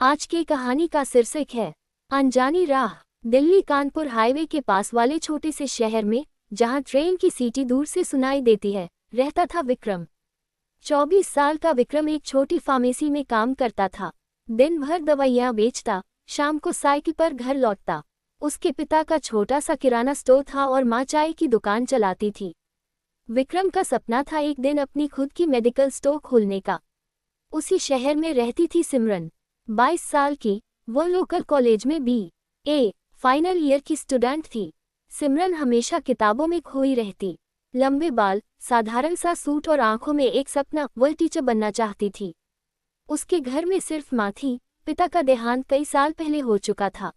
आज की कहानी का शीर्षक है अनजानी राह। दिल्ली कानपुर हाईवे के पास वाले छोटे से शहर में, जहां ट्रेन की सीटी दूर से सुनाई देती है, रहता था विक्रम। 24 साल का विक्रम एक छोटी फार्मेसी में काम करता था। दिन भर दवाइयां बेचता, शाम को साइकिल पर घर लौटता। उसके पिता का छोटा सा किराना स्टोर था और माँ चाय की दुकान चलाती थी। विक्रम का सपना था एक दिन अपनी खुद की मेडिकल स्टोर खोलने का। उसी शहर में रहती थी सिमरन, 22 साल की। वो लोकल कॉलेज में BA फाइनल ईयर की स्टूडेंट थी। सिमरन हमेशा किताबों में खोई रहती। लंबे बाल, साधारण सा सूट और आंखों में एक सपना, वो टीचर बनना चाहती थी। उसके घर में सिर्फ माँ थी। पिता का देहांत कई साल पहले हो चुका था।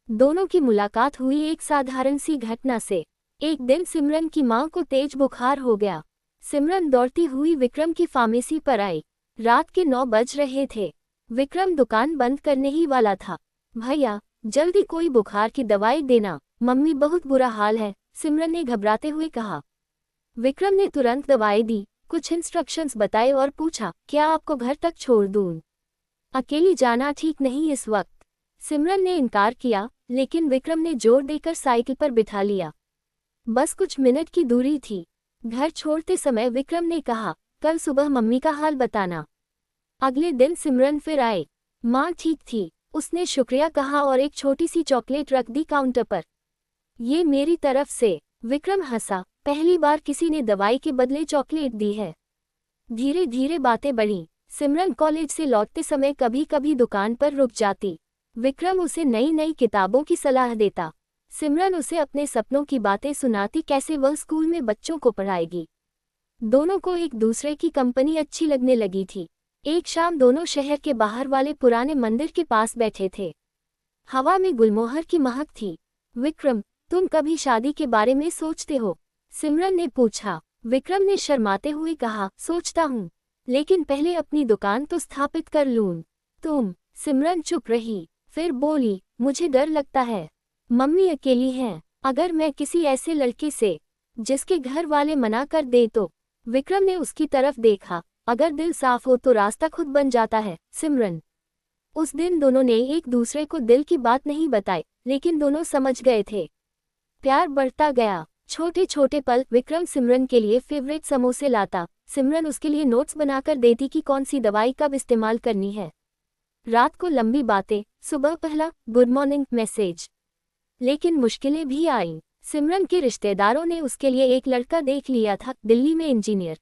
दोनों की मुलाकात हुई एक साधारण सी घटना से। एक दिन सिमरन की माँ को तेज बुखार हो गया। सिमरन दौड़ती हुई विक्रम की फार्मेसी पर आई। रात के 9 बज रहे थे। विक्रम दुकान बंद करने ही वाला था। भैया, जल्दी कोई बुखार की दवाई देना, मम्मी बहुत बुरा हाल है, सिमरन ने घबराते हुए कहा। विक्रम ने तुरंत दवाई दी, कुछ इंस्ट्रक्शंस बताए और पूछा, क्या आपको घर तक छोड़ दूं? अकेली जाना ठीक नहीं इस वक्त। सिमरन ने इनकार किया, लेकिन विक्रम ने जोर देकर साइकिल पर बिठा लिया। बस कुछ मिनट की दूरी थी। घर छोड़ते समय विक्रम ने कहा, कल सुबह मम्मी का हाल बताना। अगले दिन सिमरन फिर आए। माँ ठीक थी। उसने शुक्रिया कहा और एक छोटी सी चॉकलेट रख दी काउंटर पर। ये मेरी तरफ से। विक्रम हंसा, पहली बार किसी ने दवाई के बदले चॉकलेट दी है। धीरे धीरे बातें बढ़ीं। सिमरन कॉलेज से लौटते समय कभी कभी दुकान पर रुक जाती। विक्रम उसे नई नई किताबों की सलाह देता। सिमरन उसे अपने सपनों की बातें सुनाती, कैसे वह स्कूल में बच्चों को पढ़ाएगी। दोनों को एक दूसरे की कंपनी अच्छी लगने लगी थी। एक शाम दोनों शहर के बाहर वाले पुराने मंदिर के पास बैठे थे। हवा में गुलमोहर की महक थी। विक्रम, तुम कभी शादी के बारे में सोचते हो? सिमरन ने पूछा। विक्रम ने शर्माते हुए कहा, सोचता हूँ, लेकिन पहले अपनी दुकान तो स्थापित कर लूँ। तुम? सिमरन चुप रही, फिर बोली, मुझे डर लगता है। मम्मी अकेली हैं। अगर मैं किसी ऐसे लड़के से जिसके घर वाले मना कर दे तो? विक्रम ने उसकी तरफ देखा। अगर दिल साफ हो तो रास्ता खुद बन जाता है, सिमरन। उस दिन दोनों ने एक दूसरे को दिल की बात नहीं बताई, लेकिन दोनों समझ गए थे। प्यार बढ़ता गया। छोटे छोटे पल। विक्रम सिमरन के लिए फेवरेट समोसे लाता। सिमरन उसके लिए नोट्स बनाकर देती कि कौन सी दवाई कब इस्तेमाल करनी है। रात को लंबी बातें, सुबह पहला गुड मॉर्निंग मैसेज। लेकिन मुश्किलें भी आईं। सिमरन के रिश्तेदारों ने उसके लिए एक लड़का देख लिया था, दिल्ली में इंजीनियर।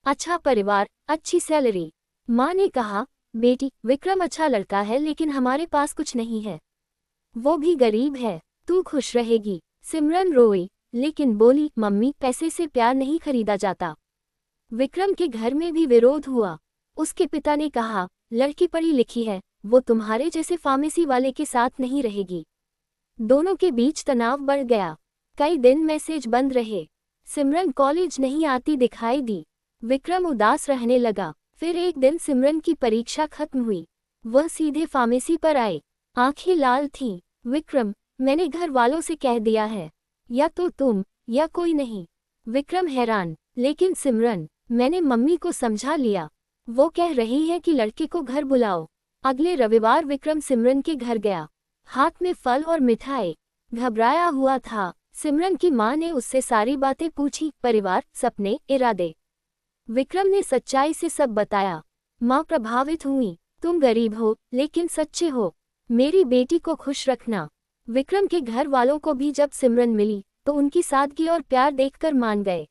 अच्छा परिवार, अच्छी सैलरी। माँ ने कहा, बेटी, विक्रम अच्छा लड़का है, लेकिन हमारे पास कुछ नहीं है। वो भी गरीब है। तू खुश रहेगी। सिमरन रोई, लेकिन बोली, मम्मी, पैसे से प्यार नहीं खरीदा जाता। विक्रम के घर में भी विरोध हुआ। उसके पिता ने कहा, लड़की पढ़ी लिखी है, वो तुम्हारे जैसे फार्मेसी वाले के साथ नहीं रहेगी। दोनों के बीच तनाव बढ़ गया। कई दिन मैसेज बंद रहे। सिमरन कॉलेज नहीं आती दिखाई दी। विक्रम उदास रहने लगा। फिर एक दिन सिमरन की परीक्षा खत्म हुई। वह सीधे फार्मेसी पर आए। आंखें लाल थीं। विक्रम, मैंने घर वालों से कह दिया है, या तो तुम या कोई नहीं। विक्रम हैरान, लेकिन सिमरन, मैंने मम्मी को समझा लिया। वो कह रही है कि लड़के को घर बुलाओ। अगले रविवार विक्रम सिमरन के घर गया। हाथ में फल और मिठाई। घबराया हुआ था। सिमरन की माँ ने उससे सारी बातें पूछी, परिवार, सपने, इरादे। विक्रम ने सच्चाई से सब बताया। माँ प्रभावित हुई। तुम गरीब हो, लेकिन सच्चे हो। मेरी बेटी को खुश रखना। विक्रम के घर वालों को भी जब सिमरन मिली तो उनकी सादगी और प्यार देखकर मान गए।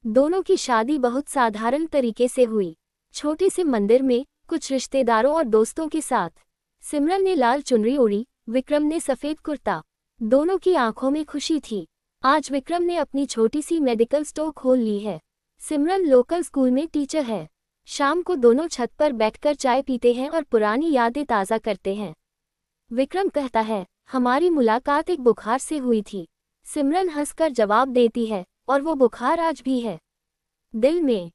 दोनों की शादी बहुत साधारण तरीके से हुई, छोटे से मंदिर में, कुछ रिश्तेदारों और दोस्तों के साथ। सिमरन ने लाल चुनरी ओढ़ी, विक्रम ने सफेद कुर्ता। दोनों की आंखों में खुशी थी। आज विक्रम ने अपनी छोटी सी मेडिकल स्टोर खोल ली है। सिमरन लोकल स्कूल में टीचर है। शाम को दोनों छत पर बैठकर चाय पीते हैं और पुरानी यादें ताज़ा करते हैं। विक्रम कहता है, हमारी मुलाकात एक बुखार से हुई थी। सिमरन हंसकर जवाब देती है, और वो बुखार आज भी है, दिल में।